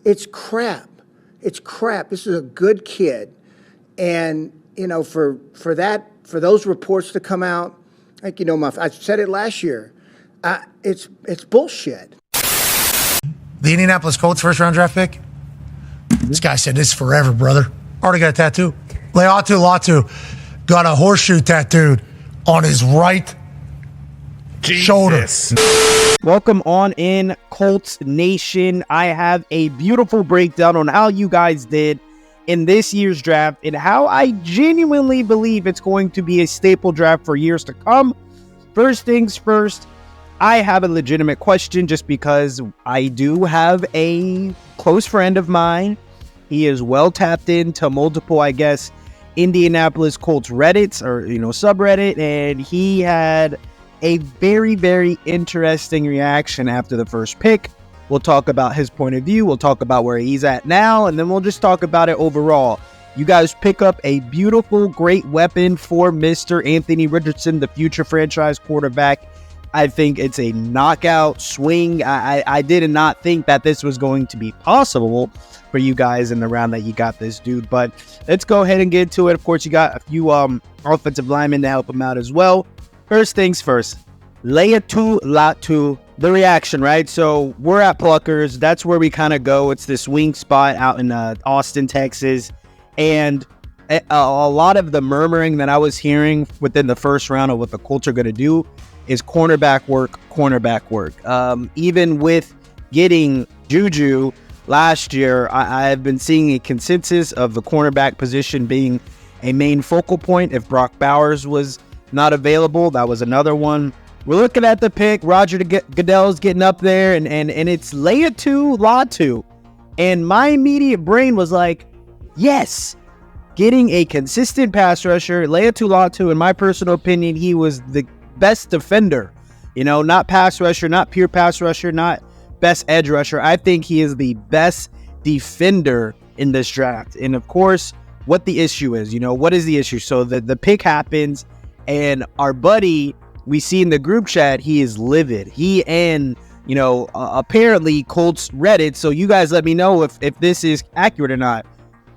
It's crap. It's crap. This is a good kid. And, for those reports to come out, like, I said it last year, it's bullshit. The Indianapolis Colts first-round draft pick? This guy said, this is forever, brother. Already got a tattoo. Leatu Latu got a horseshoe tattooed on his right shoulder. Welcome on in, Colts Nation. I have a beautiful breakdown on how you guys did in this year's draft and how I genuinely believe it's going to be a staple draft for years to come. First things first, I have a legitimate question just because I do have a close friend of mine. He is well tapped into multiple, Indianapolis Colts Reddits or, subreddit, and he had a very, very interesting reaction after the first pick. We'll talk about his point of view. We'll talk about where he's at now, and then we'll just talk about it overall. You guys pick up a beautiful, great weapon for Mr. Anthony Richardson, the future franchise quarterback. I think it's a knockout swing. I did not think that this was going to be possible for you guys in the round that you got this dude. But let's go ahead and get to it. Of course, you got a few offensive linemen to help him out as well. First things first, Leatu Latu, the reaction, right? So we're at Pluckers. That's where we kind of go. It's this wing spot out in Austin, Texas. And a lot of the murmuring that I was hearing within the first round of what the Colts are going to do is cornerback work. Even with getting Juju last year, I've been seeing a consensus of the cornerback position being a main focal point. If Brock Bowers was not available, that was another one. We're looking at the pick. Roger Goodell's getting up there, and it's Leatu Latu. And my immediate brain was like, yes, getting a consistent pass rusher. Leatu Latu, in my personal opinion, he was the best defender. Not pass rusher, not pure pass rusher, not best edge rusher. I think he is the best defender in this draft. And of course, what the issue is, what is the issue? So the pick happens, and our buddy, we see in the group chat, he is livid. He and, apparently Colts Reddit, so you guys let me know if this is accurate or not.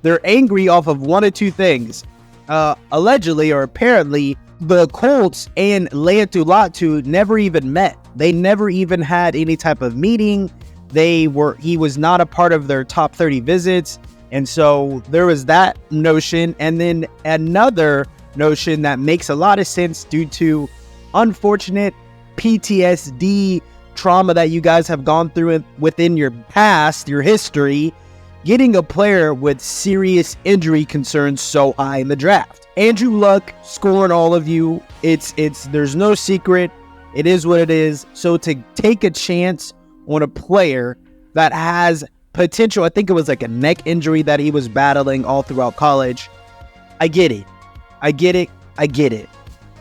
They're angry off of one of two things. Allegedly or apparently, the Colts and Leatu Latu never even met. They never even had any type of meeting. He was not a part of their top 30 visits. And so there was that notion. And then another notion that makes a lot of sense due to unfortunate PTSD trauma that you guys have gone through within your past, your history, getting a player with serious injury concerns so high in the draft. Andrew Luck scoring all of you. There's no secret. It is what it is. So to take a chance on a player that has potential, I think it was like a neck injury that he was battling all throughout college. I get it.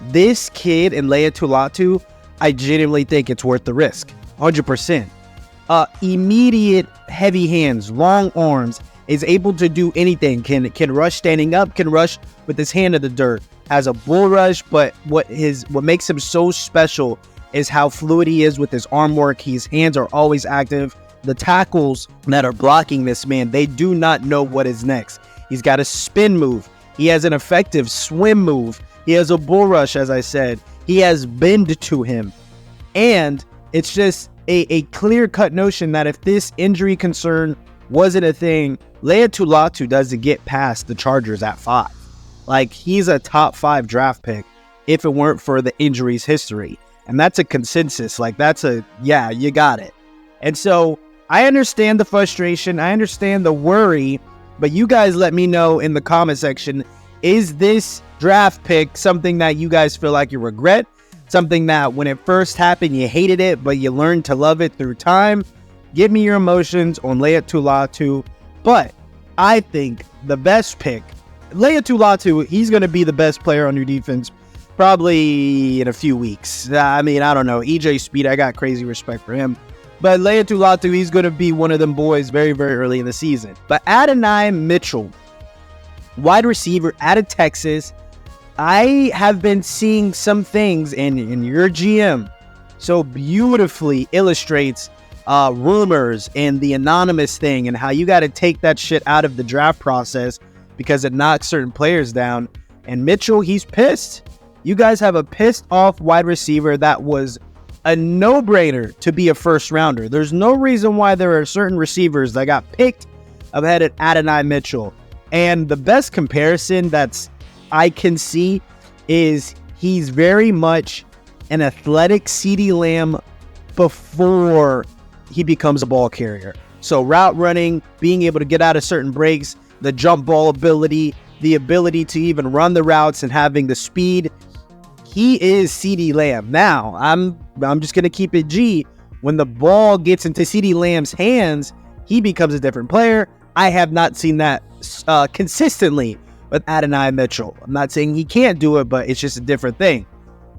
This kid in Leatu Latu, I genuinely think it's worth the risk. 100%. Immediate heavy hands, long arms, is able to do anything, can rush standing up, can rush with his hand in the dirt, has a bull rush, but what makes him so special is how fluid he is with his arm work. His hands are always active. The tackles that are blocking this man, they do not know what is next. He's got a spin move. He has an effective swim move. He has a bull rush, as I said. He has bend to him. And it's just a clear-cut notion that if this injury concern wasn't a thing, Leatu Latu doesn't get past the Chargers at 5. Like, he's a top 5 draft pick if it weren't for the injuries history. And that's a consensus. Like, yeah, you got it. And so I understand the frustration. I understand the worry. But you guys let me know in the comment section, is this draft pick something that you guys feel like you regret? Something that when it first happened, you hated it, but you learned to love it through time? Give me your emotions on Leatu Latu. But I think the best pick, Leatu Latu, he's going to be the best player on your defense probably in a few weeks. I don't know. EJ Speed, I got crazy respect for him. But Leatu Latu, he's going to be one of them boys very, very early in the season. But Adonai Mitchell, wide receiver out of Texas, I have been seeing some things in your GM so beautifully illustrates rumors and the anonymous thing and how you got to take that shit out of the draft process because it knocks certain players down. And Mitchell, he's pissed. You guys have a pissed off wide receiver that was a no-brainer to be a first rounder. There's no reason why there are certain receivers that got picked ahead of Adonai Mitchell. And the best comparison that's I can see is he's very much an athletic CeeDee Lamb before he becomes a ball carrier. So route running, being able to get out of certain breaks, the jump ball ability, the ability to even run the routes and having the speed. He is CeeDee Lamb. Now, I'm just going to keep it G. When the ball gets into CeeDee Lamb's hands, he becomes a different player. I have not seen that consistently with Adonai Mitchell. I'm not saying he can't do it, but it's just a different thing.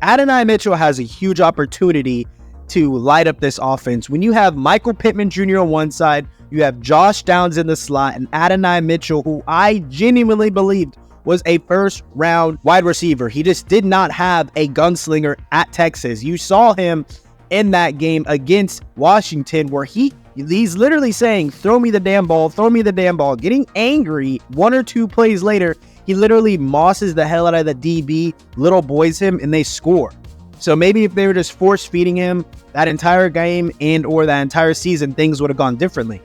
Adonai Mitchell has a huge opportunity to light up this offense. When you have Michael Pittman Jr. on one side, you have Josh Downs in the slot, and Adonai Mitchell, who I genuinely believed was a first-round wide receiver. He just did not have a gunslinger at Texas. You saw him in that game against Washington where he's literally saying, throw me the damn ball, getting angry. 1 or 2 plays later, he literally mosses the hell out of the DB, little boys him, and they score. So maybe if they were just force-feeding him that entire game and or that entire season, things would have gone differently.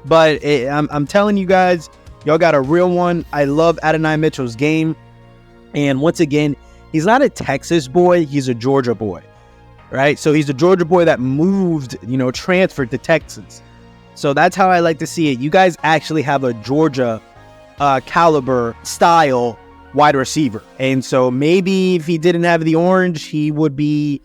But I'm telling you guys, y'all got a real one. I love Adonai Mitchell's game. And once again, he's not a Texas boy. He's a Georgia boy, right? So he's a Georgia boy that moved, transferred to Texas. So that's how I like to see it. You guys actually have a Georgia caliber style wide receiver. And so maybe if he didn't have the orange, he would be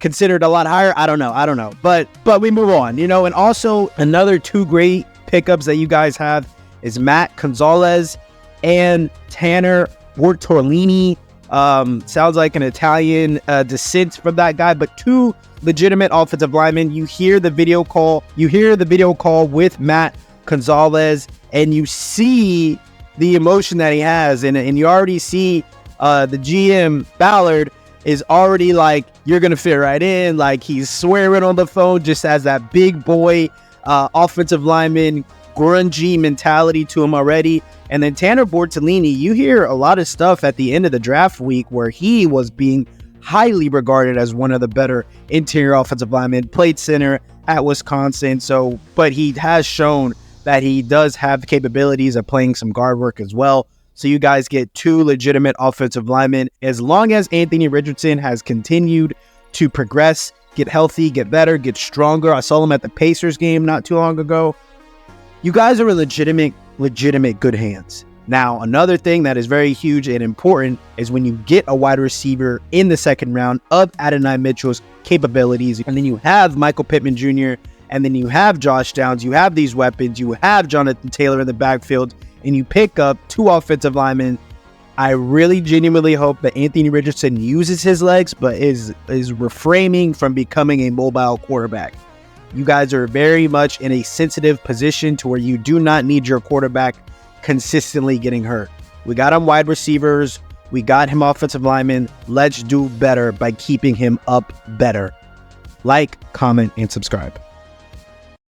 considered a lot higher. I don't know. But we move on, and also another 2 great pickups that you guys have is Matt Gonzalez and Tanner Bortolini. Sounds like an Italian descent from that guy, but 2 legitimate offensive linemen. You hear the video call with Matt Gonzalez, and you see the emotion that he has, and you already see the GM Ballard is already like, you're gonna fit right in. Like, he's swearing on the phone, just has that big boy offensive lineman grungy mentality to him already. And then Tanner Bortolini, you hear a lot of stuff at the end of the draft week where he was being highly regarded as one of the better interior offensive linemen, played center at Wisconsin. So, but he has shown that he does have the capabilities of playing some guard work as well. So you guys get 2 legitimate offensive linemen. As long as Anthony Richardson has continued to progress, get healthy, get better, get stronger. I saw him at the Pacers game not too long ago. You guys are in legitimate good hands. Now, another thing that is very huge and important is when you get a wide receiver in the second round of Adonai Mitchell's capabilities, and then you have Michael Pittman Jr., and then you have Josh Downs, you have these weapons, you have Jonathan Taylor in the backfield, and you pick up 2 offensive linemen. I really genuinely hope that Anthony Richardson uses his legs, but is refraining from becoming a mobile quarterback. You guys are very much in a sensitive position to where you do not need your quarterback consistently getting hurt. We got him wide receivers. We got him offensive linemen. Let's do better by keeping him up better. Like, comment, and subscribe.